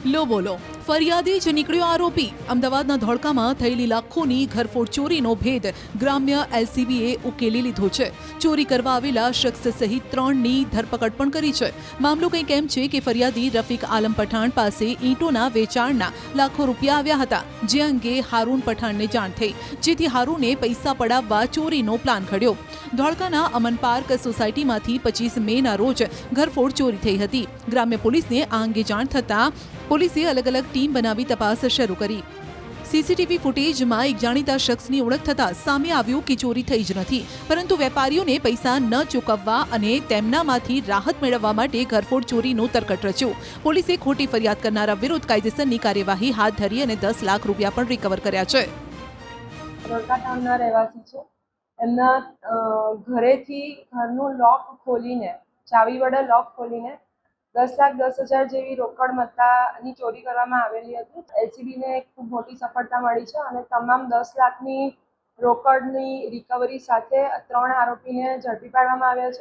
લો બોલો ફરિયાદી જ નીકળ્યો આરોપી। અમદાવાદના ધોળકામાં થયેલી લાખોની ઘરફોડ ચોરીનો ભેદ ગ્રામ્ય એલસીબીએ ઉકેલી લીધો છે। ચોરી કરવા આવેલા શખ્સ સહિત 3ની ધરપકડ પણ કરી છે। મામલો કંઈક એમ છે કે ફરિયાદી રફીક આલમ પઠાણ પાસે ઈંટોના વેચાણના લાખો રૂપિયા આવ્યા હતા, જે અંગે હારૂન પઠાણને જાણ થઈ, જેથી હારૂને પૈસા પડાવવા ચોરીનો પ્લાન ઘડ્યો। ધોળકાના અમન પાર્ક સોસાયટીમાંથી 25 મેના રોજ ઘરફોડ ચોરી થઈ હતી। ગ્રામ્ય પોલીસને આ અંગે જાણ થતાં પોલીસે અલગ અલગ ટીમ બનાવી તપાસ શરૂ કરી। સીસીટીવી ફૂટેજમાં એક જાણીતા શખ્સની ઓળખ થતાં સામે આવ્યું કે ચોરી થઈ જ નથી, પરંતુ વેપારીઓને પૈસા ન ચૂકવવા અને તેમનામાંથી રાહત મેળવવા માટે ઘરફોડ ચોરીનું તરકટ રચ્યું। પોલીસે ખોટી ફરિયાદ કરનારા વિરુદ્ધ કાયદેસરની કાર્યવાહી હાથ ધરી અને 10 લાખ રૂપિયા પણ રિકવર કર્યા છે। ધોળકા ટાઉનના રહેવાસી છે। એમના ઘરેથી ઘરનું લોક ખોલીને, ચાવી વડે લોક ખોલીને 10,10,000 જેવી રોકડ મત્તાની ચોરી કરવામાં આવેલી હતી। એલસીબીને ખૂબ મોટી સફળતા મળી છે અને તમામ 10 લાખની રોકડની રિકવરી સાથે 3 આરોપીને ઝડપી પાડવામાં આવ્યા છે।